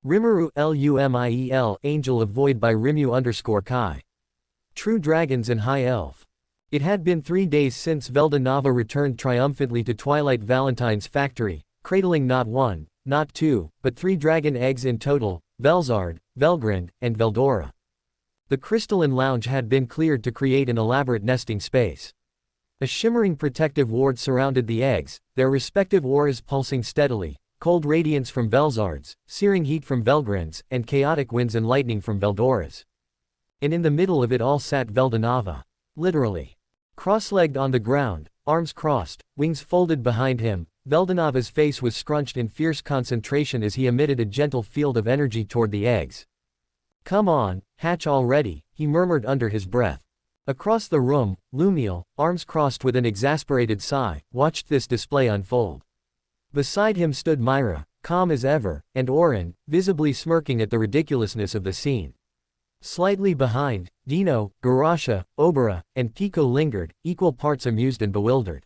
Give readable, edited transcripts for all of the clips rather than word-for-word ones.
Rimuru Lumiel Angel of Void by Rimu_Kai. True Dragons and High Elf. It had been 3 days since Vdora returned triumphantly to Twilight Valentine's factory, cradling not 1, not 2, but 3 dragon eggs in total, Velzard, Velgrind, and Vdora. The crystalline lounge had been cleared to create an elaborate nesting space. A shimmering protective ward surrounded the eggs, their respective auras pulsing steadily, cold radiance from Velzard's, searing heat from Velgrind's, and chaotic winds and lightning from Vdora's. And in the middle of it all sat Vdora. Literally. Cross-legged on the ground, arms crossed, wings folded behind him, Vdora's face was scrunched in fierce concentration as he emitted a gentle field of energy toward the eggs. "Come on, hatch already," he murmured under his breath. Across the room, Lumiel, arms crossed with an exasperated sigh, watched this display unfold. Beside him stood Myra, calm as ever, and Orin, visibly smirking at the ridiculousness of the scene. Slightly behind, Dino, Garasha, Obara, and Pico lingered, equal parts amused and bewildered.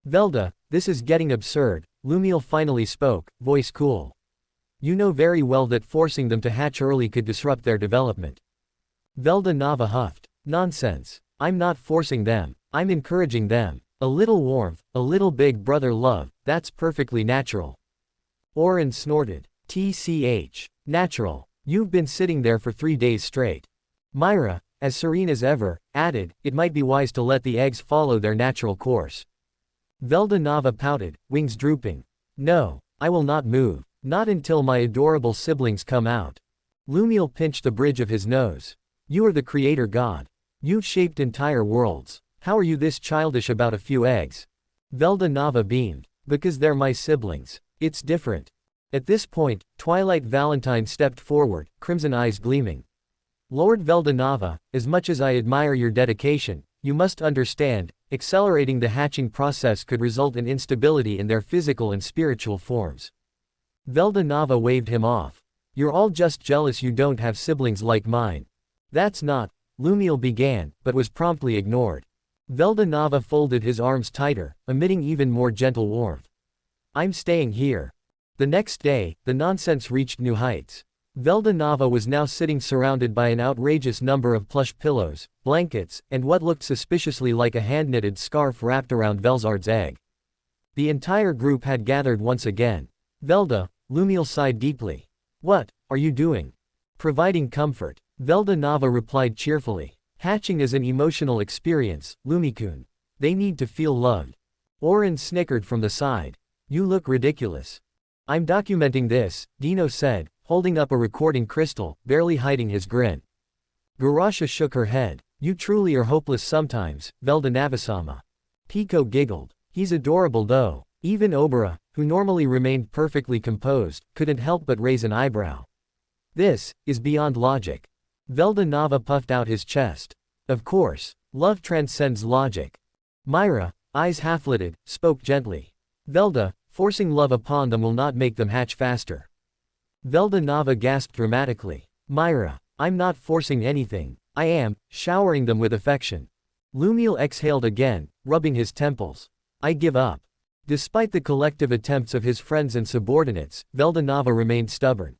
"Velda, this is getting absurd," Lumiel finally spoke, voice cool. "You know very well that forcing them to hatch early could disrupt their development." Vdora huffed. "Nonsense. I'm not forcing them, I'm encouraging them. A little warmth, a little big brother love, that's perfectly natural." Orin snorted. "TCH. Natural. You've been sitting there for 3 days straight." Myra, as serene as ever, added, "It might be wise to let the eggs follow their natural course." Vdora pouted, wings drooping. "No, I will not move. Not until my adorable siblings come out." Lumiel pinched the bridge of his nose. "You are the creator god. You've shaped entire worlds. How are you this childish about a few eggs?" Vdora beamed. "Because they're my siblings. It's different." At this point, Twilight Valentine stepped forward, crimson eyes gleaming. "Lord Vdora, as much as I admire your dedication, you must understand, accelerating the hatching process could result in instability in their physical and spiritual forms." Vdora waved him off. "You're all just jealous you don't have siblings like mine." "That's not," Lumiel began, but was promptly ignored. Vdora folded his arms tighter, emitting even more gentle warmth. "I'm staying here." The next day, the nonsense reached new heights. Vdora was now sitting surrounded by an outrageous number of plush pillows, blankets, and what looked suspiciously like a hand-knitted scarf wrapped around Velzard's egg. The entire group had gathered once again. "Velda," Lumiel sighed deeply. "What are you doing?" "Providing comfort," Vdora replied cheerfully. "Hatching is an emotional experience, Lumikun. They need to feel loved." Orin snickered from the side. "You look ridiculous." "I'm documenting this," Dino said, holding up a recording crystal, barely hiding his grin. Garasha shook her head. "You truly are hopeless sometimes, Vdora. Pico giggled. "He's adorable though." Even Obara, who normally remained perfectly composed, couldn't help but raise an eyebrow. "This is beyond logic." Vdora puffed out his chest. "Of course. Love transcends logic." Myra, eyes half-lidded, spoke gently. "Velda, forcing love upon them will not make them hatch faster." Vdora gasped dramatically. "Myra, I'm not forcing anything. I am showering them with affection." Lumiel exhaled again, rubbing his temples. "I give up." Despite the collective attempts of his friends and subordinates, Vdora remained stubborn.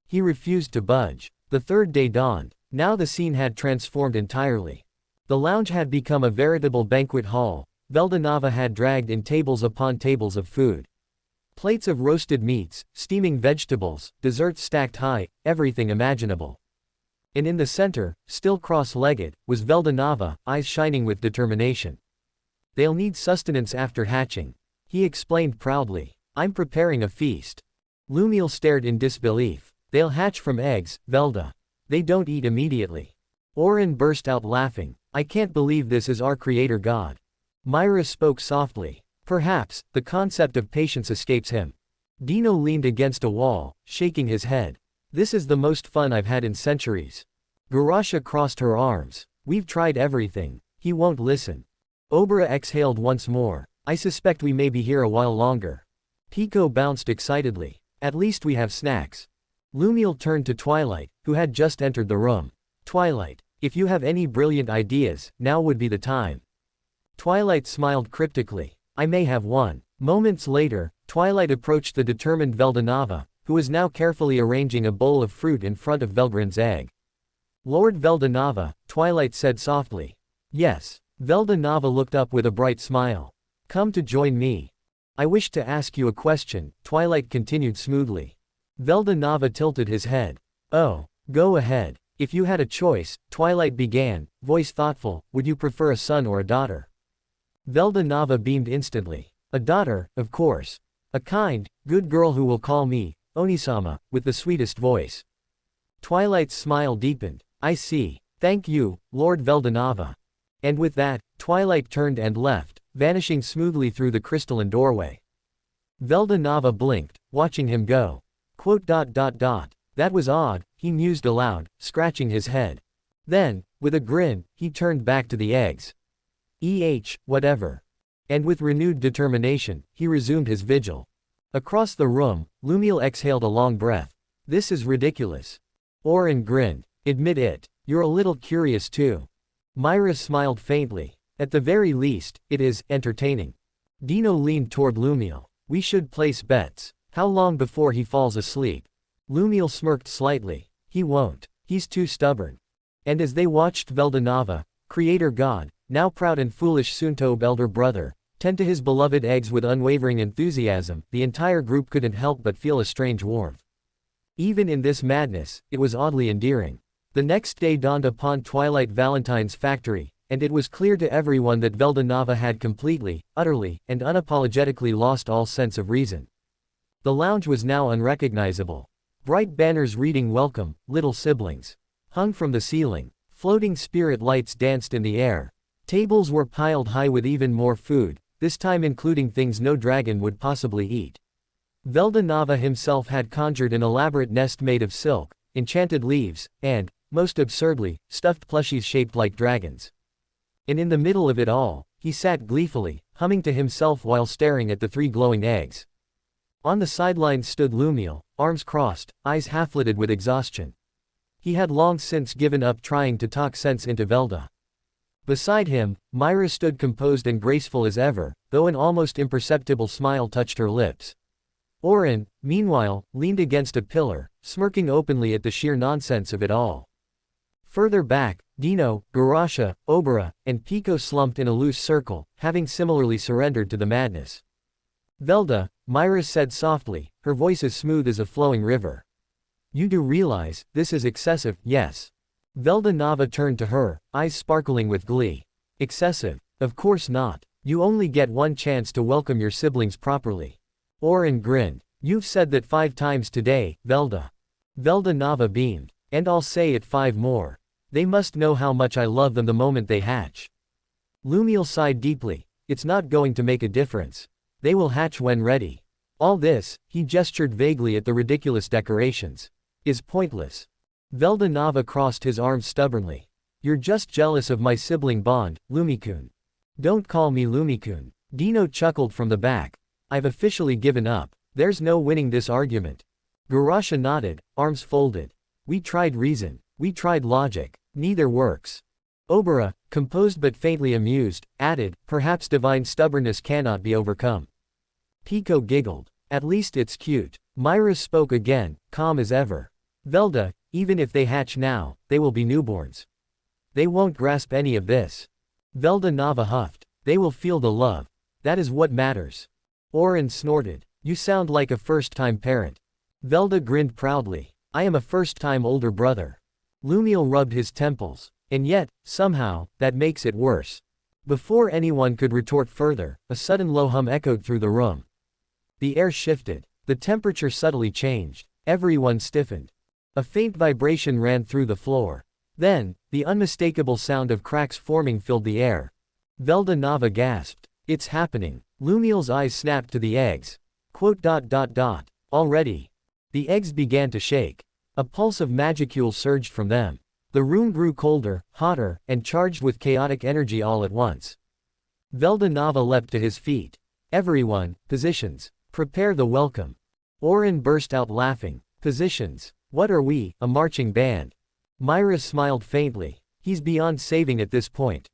He refused to budge. The third day dawned. Now the scene had transformed entirely. The lounge had become a veritable banquet hall. Vdora had dragged in tables upon tables of food. Plates of roasted meats, steaming vegetables, desserts stacked high, everything imaginable. And in the center, still cross-legged, was Vdora, eyes shining with determination. "They'll need sustenance after hatching," he explained proudly. "I'm preparing a feast." Lumiel stared in disbelief. "They'll hatch from eggs, Velda. They don't eat immediately." Orin burst out laughing. "I can't believe this is our creator god." Myra spoke softly. "Perhaps, the concept of patience escapes him." Dino leaned against a wall, shaking his head. "This is the most fun I've had in centuries." Garasha crossed her arms. "We've tried everything. He won't listen." Obara exhaled once more. "I suspect we may be here a while longer." Pico bounced excitedly. "At least we have snacks." Lumiel turned to Twilight, who had just entered the room. "Twilight, if you have any brilliant ideas, now would be the time." Twilight smiled cryptically. "I may have one." Moments later, Twilight approached the determined Vdora, who was now carefully arranging a bowl of fruit in front of Velgrind's egg. Lord Veldanava, Twilight said softly. Yes. Veldanava looked up with a bright smile. Come to join me. I wish to ask you a question, Twilight continued smoothly. Veldanava tilted his head. Oh, go ahead. If you had a choice, Twilight began, voice thoughtful, would you prefer a son or a daughter? Veldanava beamed instantly. A daughter, of course. A kind, good girl who will call me, Onisama, with the sweetest voice. Twilight's smile deepened. I see. Thank you, Lord Veldanava. And with that, Twilight turned and left, vanishing smoothly through the crystalline doorway. Veldanava blinked, watching him go. That was odd, he mused aloud, scratching his head. Then, with a grin, he turned back to the eggs. Whatever. And with renewed determination, he resumed his vigil. Across the room, Lumiel exhaled a long breath. This is ridiculous. Orin grinned. Admit it. You're a little curious too. Myra smiled faintly. At the very least, it is entertaining. Dino leaned toward Lumiel. We should place bets. How long before he falls asleep? Lumiel smirked slightly. He won't. He's too stubborn. And as they watched Veldanava, creator god, now proud and foolish Suntob elder brother, tend to his beloved eggs with unwavering enthusiasm, the entire group couldn't help but feel a strange warmth. Even in this madness, it was oddly endearing. The next day dawned upon Twilight Valentine's factory, and it was clear to everyone that Veldanava had completely, utterly, and unapologetically lost all sense of reason. The lounge was now unrecognizable. Bright banners reading "Welcome, little siblings" hung from the ceiling. Floating spirit lights danced in the air. Tables were piled high with even more food, this time including things no dragon would possibly eat. Veldanava himself had conjured an elaborate nest made of silk, enchanted leaves, and, most absurdly, stuffed plushies shaped like dragons. And in the middle of it all, he sat gleefully, humming to himself while staring at the 3 glowing eggs. On the sidelines stood Lumiel, arms crossed, eyes half-lidded with exhaustion. He had long since given up trying to talk sense into Velda. Beside him, Myra stood composed and graceful as ever, though an almost imperceptible smile touched her lips. Orin, meanwhile, leaned against a pillar, smirking openly at the sheer nonsense of it all. Further back, Dino, Garasha, Obara, and Pico slumped in a loose circle, having similarly surrendered to the madness. Velda, Myra said softly, her voice as smooth as a flowing river. You do realize, this is excessive, yes? Veldanava turned to her, eyes sparkling with glee. Excessive? Of course not. You only get one chance to welcome your siblings properly. Orin grinned. You've said that 5 times today, Velda. Veldanava beamed. And I'll say it 5 more. They must know how much I love them the moment they hatch. Lumiel sighed deeply. It's not going to make a difference. They will hatch when ready. All this, he gestured vaguely at the ridiculous decorations, is pointless. Veldanava crossed his arms stubbornly. You're just jealous of my sibling bond, Lumikun. Don't call me Lumikun. Dino chuckled from the back. I've officially given up. There's no winning this argument. Garasha nodded, arms folded. We tried reason. We tried logic. Neither works. Obara, composed but faintly amused, added, perhaps divine stubbornness cannot be overcome. Pico giggled. At least it's cute. Myra spoke again, calm as ever. Velda, even if they hatch now, they will be newborns. They won't grasp any of this. Veldanava huffed. They will feel the love. That is what matters. Orin snorted. You sound like a first-time parent. Velda grinned proudly. I am a first-time older brother. Lumiel rubbed his temples. And yet, somehow, that makes it worse. Before anyone could retort further, a sudden low hum echoed through the room. The air shifted. The temperature subtly changed. Everyone stiffened. A faint vibration ran through the floor. Then, the unmistakable sound of cracks forming filled the air. Veldanava gasped. It's happening. Lumiel's eyes snapped to the eggs. Already. The eggs began to shake. A pulse of magicule surged from them. The room grew colder, hotter, and charged with chaotic energy all at once. Veldanava leapt to his feet. Everyone, positions. Prepare the welcome. Orin burst out laughing. Positions. What are we, a marching band? Myra smiled faintly. He's beyond saving at this point.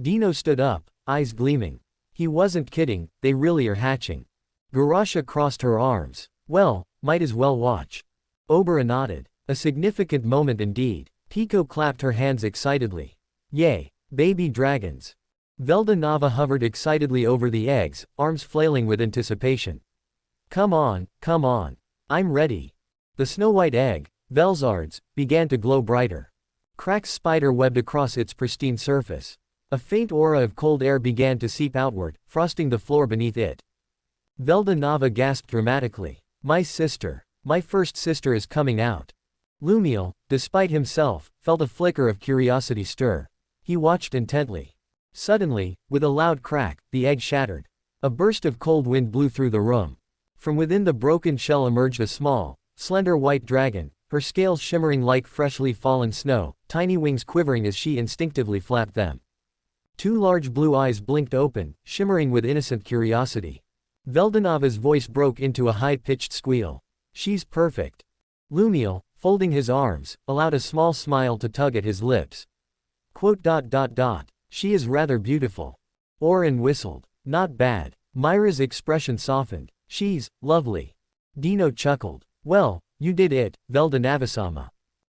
Dino stood up, eyes gleaming. He wasn't kidding, they really are hatching. Garasha crossed her arms. Well, Might as well watch. Obra nodded. A significant moment indeed. Pico clapped her hands excitedly. Yay, baby dragons. Veldanava hovered excitedly over the eggs, arms flailing with anticipation. Come on, come on. I'm ready. The snow-white egg, Velzard's, began to glow brighter. Cracks spider-webbed across its pristine surface. A faint aura of cold air began to seep outward, frosting the floor beneath it. Veldanava gasped dramatically. My sister. My first sister is coming out. Lumiel, despite himself, felt a flicker of curiosity stir. He watched intently. Suddenly, with a loud crack, the egg shattered. A burst of cold wind blew through the room. From within the broken shell emerged a small, slender white dragon, her scales shimmering like freshly fallen snow, tiny wings quivering as she instinctively flapped them. Two large blue eyes blinked open, shimmering with innocent curiosity. Veldanava's voice broke into a high-pitched squeal. She's perfect. Lumiel, folding his arms, allowed a small smile to tug at his lips. She is rather beautiful. Orin whistled. Not bad. Myra's expression softened. She's lovely. Dino chuckled. Well, you did it, Veldanavasama.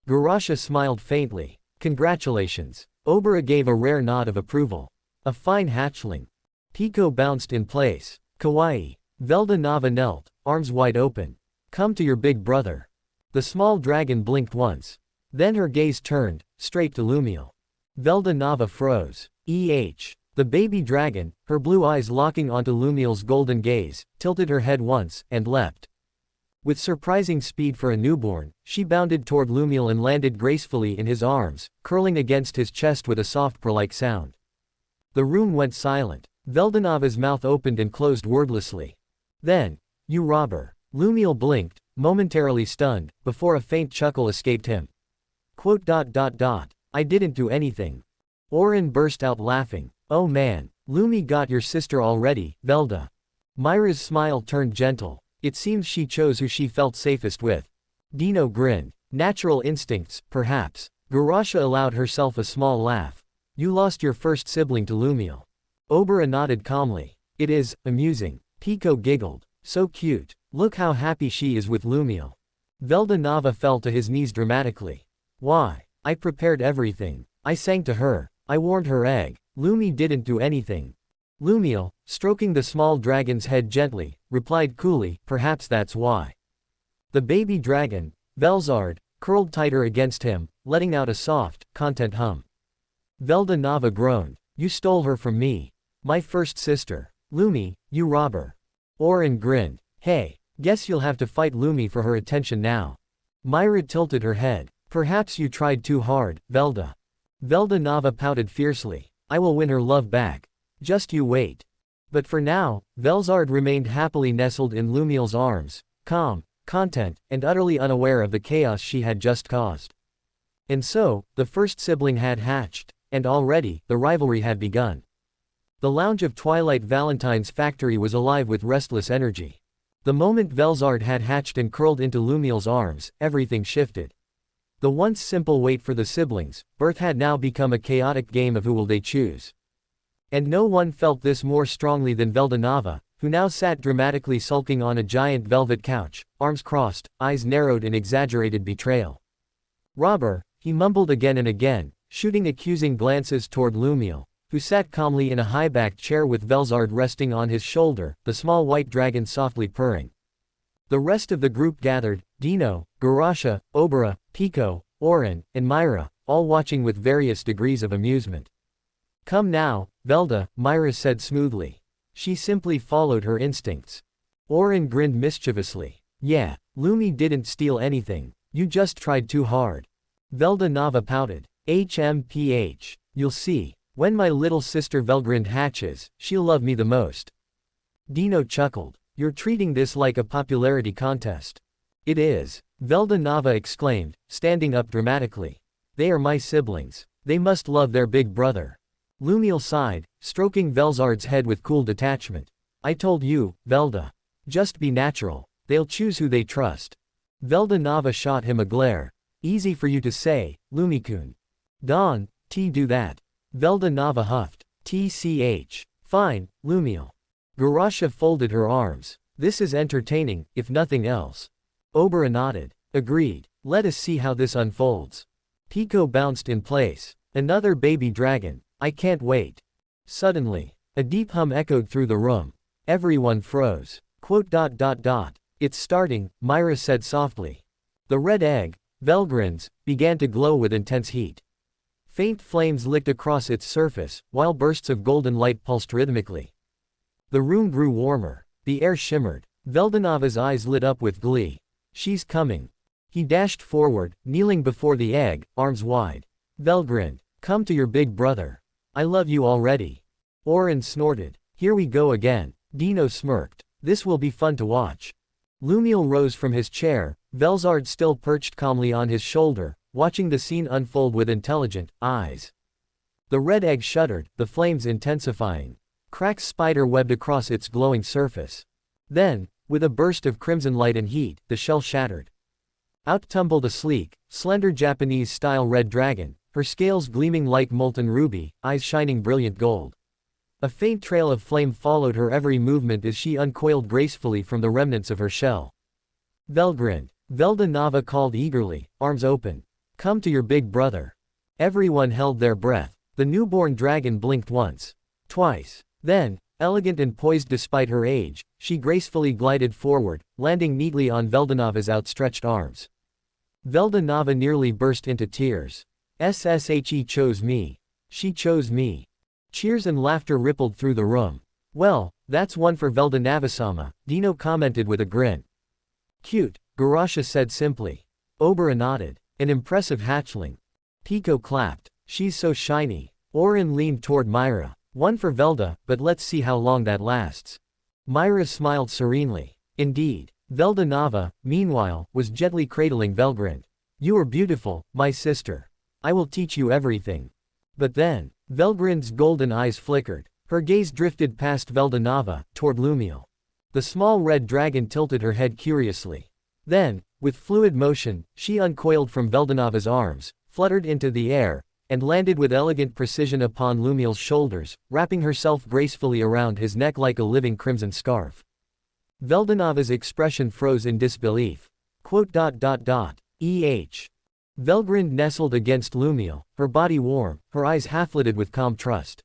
Garasha smiled faintly. Congratulations. Obera gave a rare nod of approval. A fine hatchling. Pico bounced in place. Kawaii. Veldanava knelt, arms wide open. Come to your big brother. The small dragon blinked once. Then her gaze turned, straight to Lumiel. Veldanava froze. The baby dragon, her blue eyes locking onto Lumiel's golden gaze, tilted her head once, and leapt. With surprising speed for a newborn, she bounded toward Lumiel and landed gracefully in his arms, curling against his chest with a soft purr-like sound. The room went silent. Veldanava's mouth opened and closed wordlessly. Then, you robber. Lumiel blinked, momentarily stunned, before a faint chuckle escaped him. I didn't do anything. Orin burst out laughing. Oh man, Lumi got your sister already, Velda. Myra's smile turned gentle. It seems she chose who she felt safest with. Dino grinned. Natural instincts, perhaps. Garasha allowed herself a small laugh. You lost your first sibling to Lumiel. Obera nodded calmly. It is amusing. Pico giggled. So cute. Look how happy she is with Lumiel. Veldanava fell to his knees dramatically. Why? I prepared everything. I sang to her. I warned her egg. Lumi didn't do anything. Lumiel, stroking the small dragon's head gently, replied coolly, perhaps that's why. The baby dragon, Velzard, curled tighter against him, letting out a soft, content hum. Veldanava groaned. You stole her from me. My first sister. Lumi, you robber. Orin grinned. Hey, guess you'll have to fight Lumi for her attention now. Myra tilted her head. Perhaps you tried too hard, Velda. Veldanava pouted fiercely. I will win her love back. Just you wait. But for now, Velzard remained happily nestled in Lumiel's arms, calm, content, and utterly unaware of the chaos she had just caused. And so, the first sibling had hatched, and already, the rivalry had begun. The lounge of Twilight Valentine's factory was alive with restless energy. The moment Velzard had hatched and curled into Lumiel's arms, everything shifted. The once simple wait for the siblings, birth had now become a chaotic game of who will they choose. And no one felt this more strongly than Veldanava, who now sat dramatically sulking on a giant velvet couch, arms crossed, eyes narrowed in exaggerated betrayal. Robber, he mumbled again and again, shooting accusing glances toward Lumiel, who sat calmly in a high-backed chair with Velzard resting on his shoulder, the small white dragon softly purring. The rest of the group gathered, Dino, Garasha, Obera, Pico, Orin, and Myra, all watching with various degrees of amusement. Come now, Velda, Myra said smoothly. She simply followed her instincts. Orin grinned mischievously. Yeah, Lumi didn't steal anything. You just tried too hard. Veldanava pouted. HMPH. You'll see. When my little sister Velgrind hatches, she'll love me the most. Dino chuckled. You're treating this like a popularity contest. It is. Veldanava exclaimed, standing up dramatically. They are my siblings. They must love their big brother. Lumiel sighed, stroking Velzard's head with cool detachment. I told you, Velda. Just be natural. They'll choose who they trust. Veldanava shot him a glare. Easy for you to say, Lumikun. Don, do that. Veldanava huffed. TCH. Fine, Lumiel. Garasha folded her arms. This is entertaining, if nothing else. Obera nodded. Agreed. Let us see how this unfolds. Pico bounced in place. Another baby dragon. I can't wait. Suddenly, a deep hum echoed through the room. Everyone froze. It's starting, Myra said softly. The red egg, Velgrind's, began to glow with intense heat. Faint flames licked across its surface, while bursts of golden light pulsed rhythmically. The room grew warmer. The air shimmered. Veldanava's eyes lit up with glee. She's coming. He dashed forward, kneeling before the egg, arms wide. Velgrind, come to your big brother. I love you already. Orin snorted. Here we go again. Dino smirked. This will be fun to watch. Lumiel rose from his chair, Velzard still perched calmly on his shoulder, watching the scene unfold with intelligent eyes. The red egg shuddered, the flames intensifying. Cracks spider-webbed across its glowing surface. Then, with a burst of crimson light and heat, the shell shattered. Out tumbled a sleek, slender Japanese-style red dragon, her scales gleaming like molten ruby, eyes shining brilliant gold. A faint trail of flame followed her every movement as she uncoiled gracefully from the remnants of her shell. Velgrind, Veldanava called eagerly, arms open. Come to your big brother. Everyone held their breath. The newborn dragon blinked once. Twice. Then, elegant and poised despite her age, she gracefully glided forward, landing neatly on Veldanava's outstretched arms. Veldanava nearly burst into tears. SSHE chose me. She chose me. Cheers and laughter rippled through the room. Well, that's one for Veldanava-sama, Dino commented with a grin. Cute, Garasha said simply. Obera nodded. An impressive hatchling. Pico clapped. She's so shiny. Orin leaned toward Myra. One for Velda, but let's see how long that lasts. Myra smiled serenely. Indeed. Veldanava, meanwhile, was gently cradling Velgrind. You are beautiful, my sister. I will teach you everything. But then, Velgrind's golden eyes flickered. Her gaze drifted past Veldanava, toward Lumiel. The small red dragon tilted her head curiously. Then, with fluid motion, she uncoiled from Veldanava's arms, fluttered into the air, and landed with elegant precision upon Lumiel's shoulders, wrapping herself gracefully around his neck like a living crimson scarf. Veldanava's expression froze in disbelief. Velgrind nestled against Lumiel, her body warm, her eyes half-lidded with calm trust.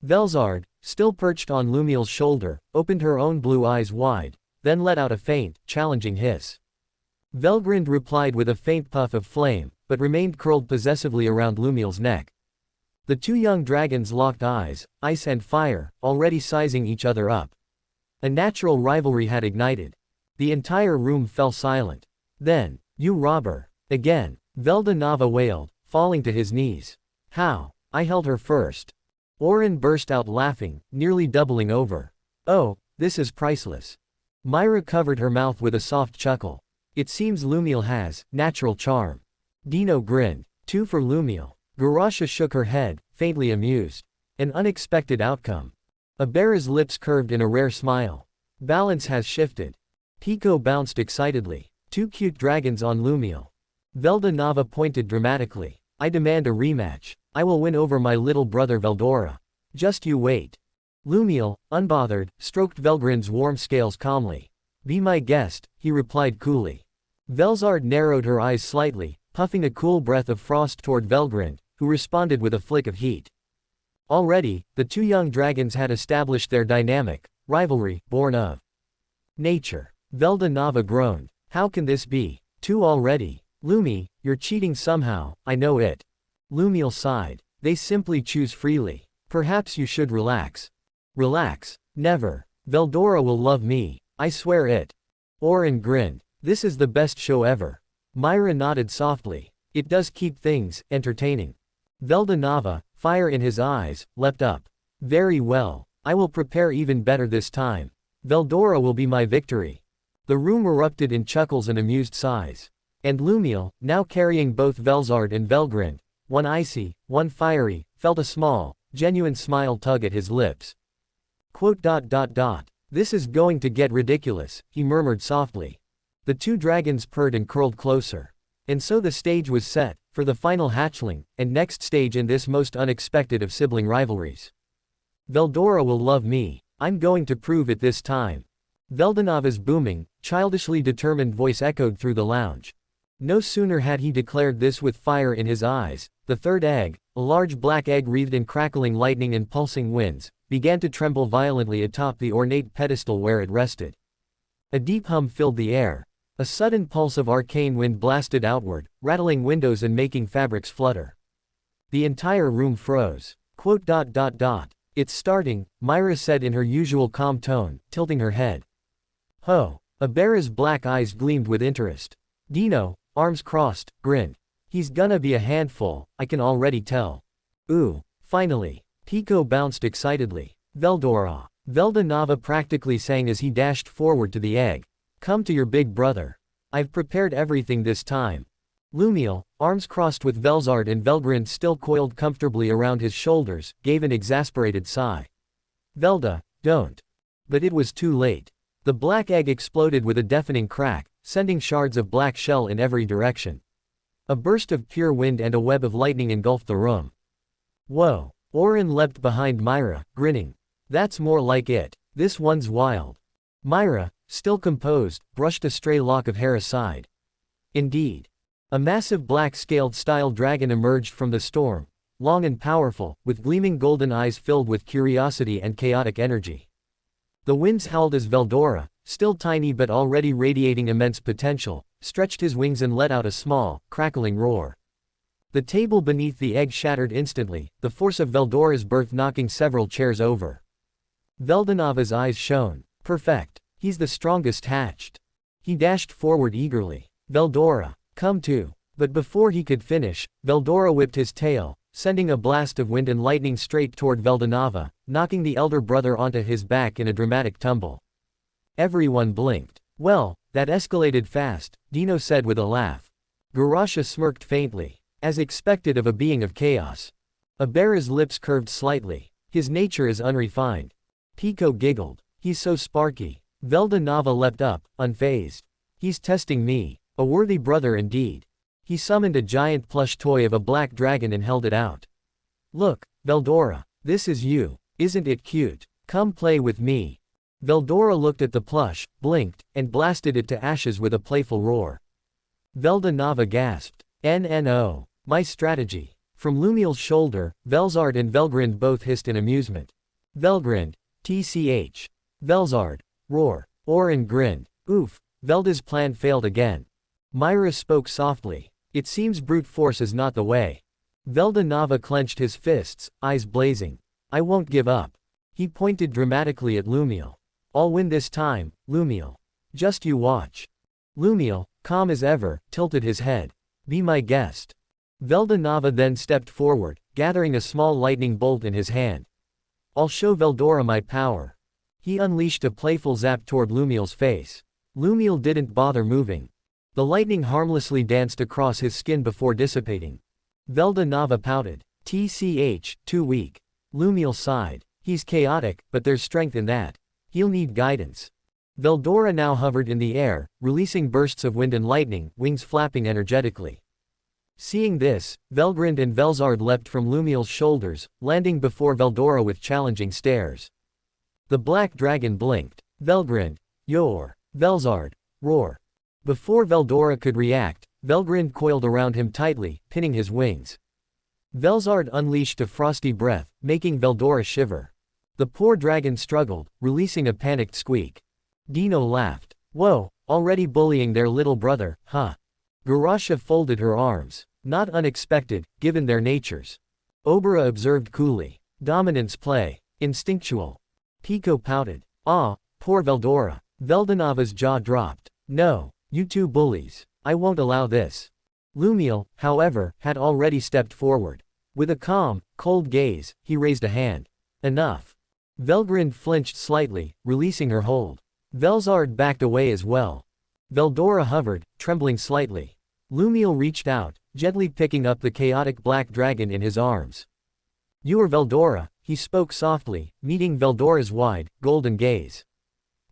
Velzard, still perched on Lumiel's shoulder, opened her own blue eyes wide, then let out a faint, challenging hiss. Velgrind replied with a faint puff of flame, but remained curled possessively around Lumiel's neck. The two young dragons locked eyes, ice and fire, already sizing each other up. A natural rivalry had ignited. The entire room fell silent. Then, you robber. Again, Veldanava wailed, falling to his knees. How? I held her first. Orin burst out laughing, nearly doubling over. Oh, this is priceless. Myra covered her mouth with a soft chuckle. It seems Lumiel has natural charm. Dino grinned. 2 for Lumiel. Garasha shook her head, faintly amused. An unexpected outcome. Abera's lips curved in a rare smile. Balance has shifted. Pico bounced excitedly. 2 cute dragons on Lumiel. Veldanava pointed dramatically. I demand a rematch. I will win over my little brother Vdora. Just you wait. Lumiel, unbothered, stroked Velgrind's warm scales calmly. Be my guest, he replied coolly. Velzard narrowed her eyes slightly, puffing a cool breath of frost toward Velgrind, who responded with a flick of heat. Already, the two young dragons had established their dynamic rivalry, born of nature. Veldanava groaned. How can this be? 2 already. Lumi, you're cheating somehow, I know it. Lumiel sighed. They simply choose freely. Perhaps you should relax. Relax? Never. Vdora will love me. I swear it. Orin grinned. This is the best show ever. Myra nodded softly. It does keep things entertaining. Veldanava, fire in his eyes, leapt up. Very well. I will prepare even better this time. Vdora will be my victory. The room erupted in chuckles and amused sighs. And Lumiel, now carrying both Velzard and Velgrind, one icy, one fiery, felt a small, genuine smile tug at his lips. This is going to get ridiculous, he murmured softly. The two dragons purred and curled closer. And so the stage was set, for the final hatchling, and next stage in this most unexpected of sibling rivalries. Vdora will love me. I'm going to prove it this time. Veldanava's booming, childishly determined voice echoed through the lounge. No sooner had he declared this with fire in his eyes, the third egg, a large black egg wreathed in crackling lightning and pulsing winds, began to tremble violently atop the ornate pedestal where it rested. A deep hum filled the air. A sudden pulse of arcane wind blasted outward, rattling windows and making fabrics flutter. The entire room froze. It's starting, Myra said in her usual calm tone, tilting her head. Ho! Abera's black eyes gleamed with interest. Dino, arms crossed, grinned. He's gonna be a handful, I can already tell. Ooh, finally. Pico bounced excitedly. Veldora. Velda Nava practically sang as he dashed forward to the egg. Come to your big brother. I've prepared everything this time. Lumiel, arms crossed with Velzard and Velgrind still coiled comfortably around his shoulders, gave an exasperated sigh. Velda, don't. But it was too late. The black egg exploded with a deafening crack, sending shards of black shell in every direction. A burst of pure wind and a web of lightning engulfed the room. Whoa! Orin leapt behind Myra, grinning. That's more like it. This one's wild. Myra, still composed, brushed a stray lock of hair aside. Indeed. A massive black scaled style dragon emerged from the storm, long and powerful, with gleaming golden eyes filled with curiosity and chaotic energy. The winds howled as Veldora, still tiny but already radiating immense potential, stretched his wings and let out a small, crackling roar. The table beneath the egg shattered instantly, the force of Veldora's birth knocking several chairs over. Veldanava's eyes shone. Perfect. He's the strongest hatched. He dashed forward eagerly. Veldora, come too. But before he could finish, Veldora whipped his tail, sending a blast of wind and lightning straight toward Veldanava, knocking the elder brother onto his back in a dramatic tumble. Everyone blinked. Well, that escalated fast, Dino said with a laugh. Garasha smirked faintly, as expected of a being of chaos. Abera's lips curved slightly. His nature is unrefined. Pico giggled. He's so sparky. Veldanava leapt up, unfazed. He's testing me. A worthy brother indeed. He summoned a giant plush toy of a black dragon and held it out. Look, Veldora, this is you. Isn't it cute? Come play with me. Veldora looked at the plush, blinked, and blasted it to ashes with a playful roar. Veldanava gasped. No. My strategy. From Lumiel's shoulder, Velzard and Velgrind both hissed in amusement. Velgrind. TCH. Velzard. Roar. Orin grinned. Oof. Velda's plan failed again. Myra spoke softly. It seems brute force is not the way. Veldanava clenched his fists, eyes blazing. I won't give up. He pointed dramatically at Lumiel. I'll win this time, Lumiel. Just you watch. Lumiel, calm as ever, tilted his head. Be my guest. Veldanava then stepped forward, gathering a small lightning bolt in his hand. I'll show Veldora my power. He unleashed a playful zap toward Lumiel's face. Lumiel didn't bother moving. The lightning harmlessly danced across his skin before dissipating. Veldanava pouted. TCH, too weak. Lumiel sighed. He's chaotic, but there's strength in that. He'll need guidance. Veldora now hovered in the air, releasing bursts of wind and lightning, wings flapping energetically. Seeing this, Velgrind and Velzard leapt from Lumiel's shoulders, landing before Veldora with challenging stares. The black dragon blinked. Velgrind. Yor. Velzard. Roar. Before Veldora could react, Velgrind coiled around him tightly, pinning his wings. Velzard unleashed a frosty breath, making Veldora shiver. The poor dragon struggled, releasing a panicked squeak. Dino laughed. Whoa, already bullying their little brother, huh? Garasha folded her arms. Not unexpected, given their natures. Obera observed coolly. Dominance play. Instinctual. Pico pouted. Ah, poor Veldora. Veldanava's jaw dropped. No, you two bullies. I won't allow this. Lumiel, however, had already stepped forward. With a calm, cold gaze, he raised a hand. Enough. Velgrind flinched slightly, releasing her hold. Velzard backed away as well. Veldora hovered, trembling slightly. Lumiel reached out, gently picking up the chaotic black dragon in his arms. You are Veldora, he spoke softly, meeting Veldora's wide, golden gaze.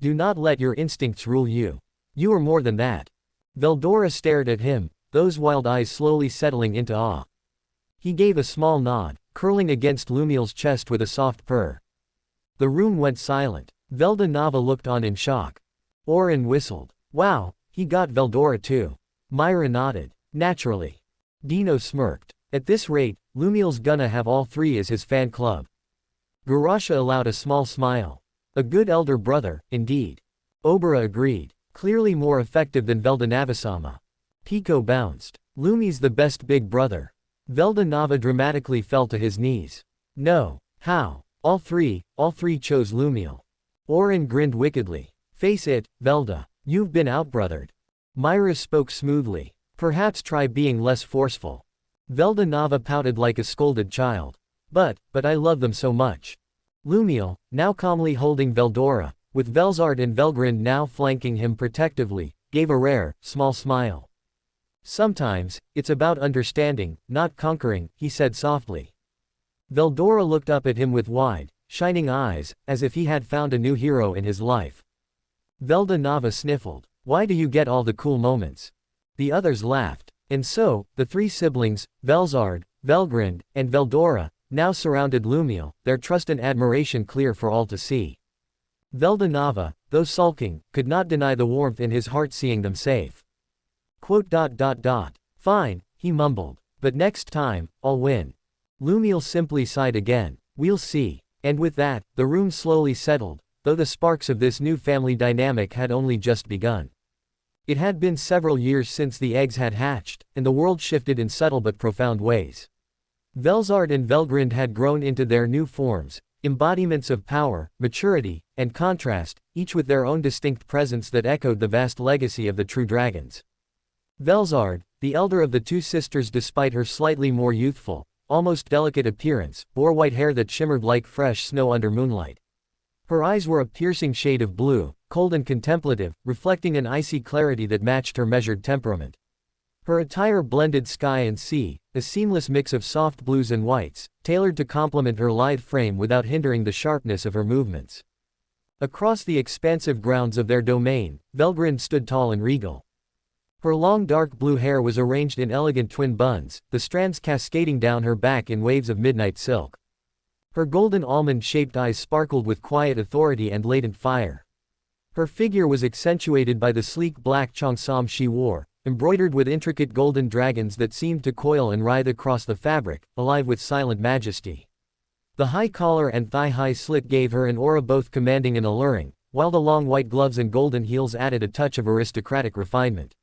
Do not let your instincts rule you. You are more than that. Veldora stared at him, those wild eyes slowly settling into awe. He gave a small nod, curling against Lumiel's chest with a soft purr. The room went silent. Veldanava looked on in shock. Orin whistled. Wow, he got Vdora too. Myra nodded. Naturally. Dino smirked. At this rate, Lumiel's gonna have all three as his fan club. Garasha allowed a small smile. A good elder brother, indeed. Obara agreed. Clearly more effective than Veldanavasama. Pico bounced. Lumi's the best big brother. Veldanava dramatically fell to his knees. No. How? All three chose Lumiel. Orin grinned wickedly. Face it, Velda. You've been outbrothered. Myra spoke smoothly. Perhaps try being less forceful. Veldanava pouted like a scolded child. But I love them so much. Lumiel, now calmly holding Vdora, with Velzard and Velgrind now flanking him protectively, gave a rare, small smile. Sometimes, it's about understanding, not conquering, he said softly. Vdora looked up at him with wide, shining eyes, as if he had found a new hero in his life. Veldanava sniffled. Why do you get all the cool moments? The others laughed. And so, the three siblings, Velzard, Velgrind, and Vdora, now surrounded Lumiel, their trust and admiration clear for all to see. Veldanava, though sulking, could not deny the warmth in his heart seeing them safe. Fine, he mumbled. But next time, I'll win. Lumiel simply sighed again. We'll see. And with that, the room slowly settled, though the sparks of this new family dynamic had only just begun. It had been several years since the eggs had hatched, and the world shifted in subtle but profound ways. Velzard and Velgrind had grown into their new forms, embodiments of power, maturity, and contrast, each with their own distinct presence that echoed the vast legacy of the true dragons. Velzard, the elder of the two sisters despite her slightly more youthful, almost delicate appearance, bore white hair that shimmered like fresh snow under moonlight. Her eyes were a piercing shade of blue, cold and contemplative, reflecting an icy clarity that matched her measured temperament. Her attire blended sky and sea, a seamless mix of soft blues and whites, tailored to complement her lithe frame without hindering the sharpness of her movements. Across the expansive grounds of their domain, Velgrind stood tall and regal. Her long dark blue hair was arranged in elegant twin buns, the strands cascading down her back in waves of midnight silk. Her golden almond-shaped eyes sparkled with quiet authority and latent fire. Her figure was accentuated by the sleek black cheongsam she wore, embroidered with intricate golden dragons that seemed to coil and writhe across the fabric, alive with silent majesty. The high collar and thigh-high slit gave her an aura both commanding and alluring, while the long white gloves and golden heels added a touch of aristocratic refinement.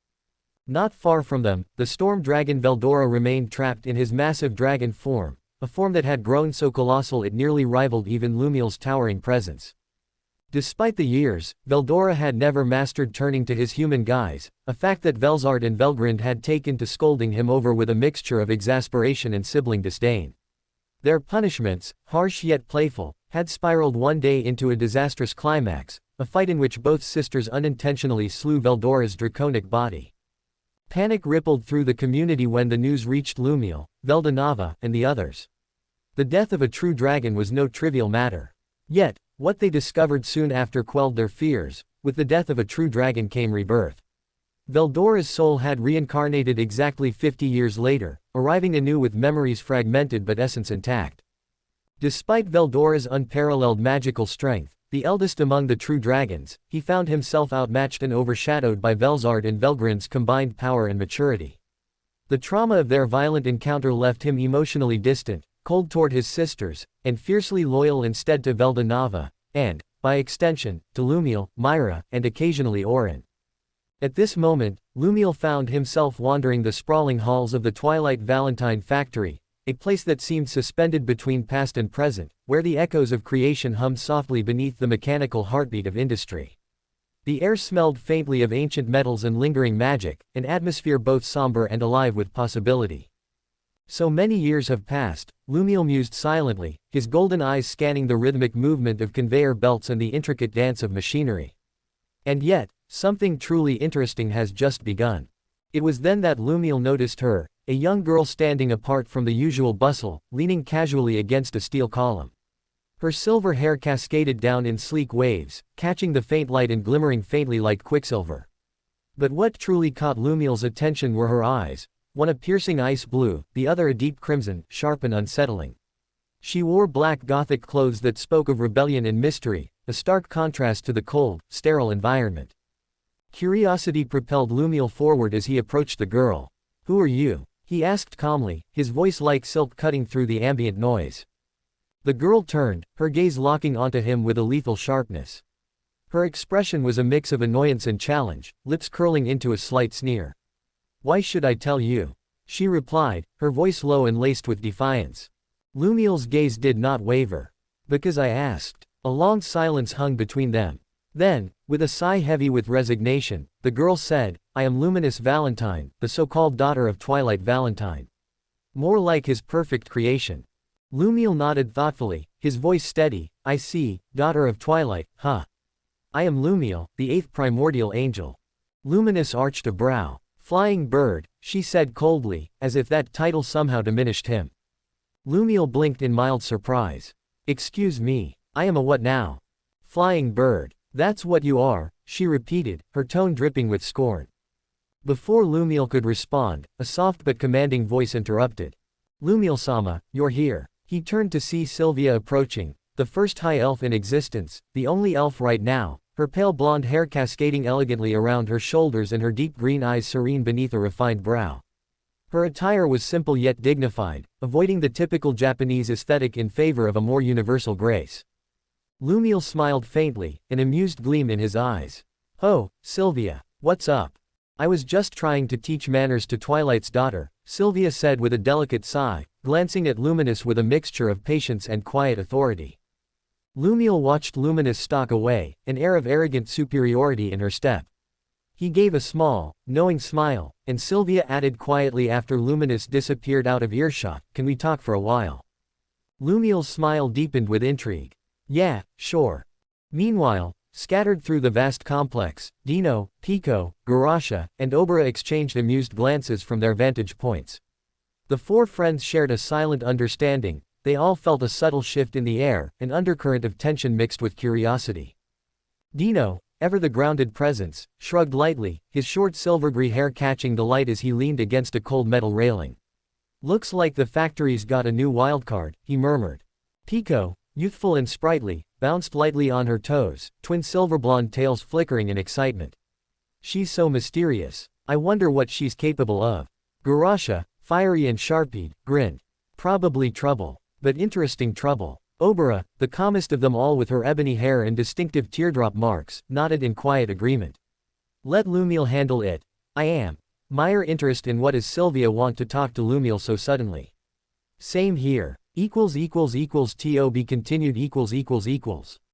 Not far from them, the storm dragon Vdora remained trapped in his massive dragon form, a form that had grown so colossal it nearly rivaled even Lumiel's towering presence. Despite the years, Vdora had never mastered turning to his human guise, a fact that Velzard and Velgrind had taken to scolding him over with a mixture of exasperation and sibling disdain. Their punishments, harsh yet playful, had spiraled one day into a disastrous climax, a fight in which both sisters unintentionally slew Veldora's draconic body. Panic rippled through the community when the news reached Lumiel, Veldanava, and the others. The death of a true dragon was no trivial matter. Yet, what they discovered soon after quelled their fears. With the death of a true dragon came rebirth. Veldora's soul had reincarnated exactly 50 years later, arriving anew with memories fragmented but essence intact. Despite Veldora's unparalleled magical strength, the eldest among the true dragons, he found himself outmatched and overshadowed by Velzard and Velgrind's combined power and maturity. The trauma of their violent encounter left him emotionally distant, cold toward his sisters, and fiercely loyal instead to Veldanava, and, by extension, to Lumiel, Myra, and occasionally Orin. At this moment, Lumiel found himself wandering the sprawling halls of the Twilight Valentine factory, a place that seemed suspended between past and present, where the echoes of creation hummed softly beneath the mechanical heartbeat of industry. The air smelled faintly of ancient metals and lingering magic, an atmosphere both somber and alive with possibility. So many years have passed, Lumiel mused silently, his golden eyes scanning the rhythmic movement of conveyor belts and the intricate dance of machinery. And yet, something truly interesting has just begun. It was then that Lumiel noticed her, a young girl standing apart from the usual bustle, leaning casually against a steel column. Her silver hair cascaded down in sleek waves, catching the faint light and glimmering faintly like quicksilver. But what truly caught Lumiel's attention were her eyes, one a piercing ice blue, the other a deep crimson, sharp and unsettling. She wore black Gothic clothes that spoke of rebellion and mystery, a stark contrast to the cold, sterile environment. Curiosity propelled Lumiel forward as he approached the girl. "Who are you?" he asked calmly, his voice like silk cutting through the ambient noise. The girl turned, her gaze locking onto him with a lethal sharpness. Her expression was a mix of annoyance and challenge, lips curling into a slight sneer. "Why should I tell you?" she replied, her voice low and laced with defiance. Lumiel's gaze did not waver. "Because I asked." A long silence hung between them. Then, with a sigh heavy with resignation, the girl said, "I am Luminous Valentine, the so-called daughter of Twilight Valentine." More like his perfect creation. Lumiel nodded thoughtfully, his voice steady. "I see, daughter of Twilight, huh? I am Lumiel, the 8th primordial angel." Luminous arched a brow. "Flying bird," she said coldly, as if that title somehow diminished him. Lumiel blinked in mild surprise. "Excuse me, I am a what now?" "Flying bird. That's what you are," she repeated, her tone dripping with scorn. Before Lumiel could respond, a soft but commanding voice interrupted. "Lumiel-sama, you're here." He turned to see Sylvia approaching, the first high elf in existence, the only elf right now, her pale blonde hair cascading elegantly around her shoulders and her deep green eyes serene beneath a refined brow. Her attire was simple yet dignified, avoiding the typical Japanese aesthetic in favor of a more universal grace. Lumiel smiled faintly, an amused gleam in his eyes. "Oh, Sylvia, what's up?" "I was just trying to teach manners to Twilight's daughter," Sylvia said with a delicate sigh, glancing at Luminous with a mixture of patience and quiet authority. Lumiel watched Luminous stalk away, an air of arrogant superiority in her step. He gave a small, knowing smile, and Sylvia added quietly after Luminous disappeared out of earshot, "Can we talk for a while?" Lumiel's smile deepened with intrigue. "Yeah, sure." Meanwhile, scattered through the vast complex, Dino, Pico, Garasha, and Obara exchanged amused glances from their vantage points. The four friends shared a silent understanding. They all felt a subtle shift in the air, an undercurrent of tension mixed with curiosity. Dino, ever the grounded presence, shrugged lightly, his short silver-gray hair catching the light as he leaned against a cold metal railing. "Looks like the factory's got a new wildcard," he murmured. Pico, youthful and sprightly, bounced lightly on her toes, twin silver-blonde tails flickering in excitement. "She's so mysterious. I wonder what she's capable of." Garasha, fiery and sharp-eyed, grinned. "Probably trouble. But interesting trouble." Obara, the calmest of them all with her ebony hair and distinctive teardrop marks, nodded in quiet agreement. "Let Lumiel handle it. I am. Mire interest in what does Sylvia want to talk to Lumiel so suddenly?" "Same here. == TOB continued ==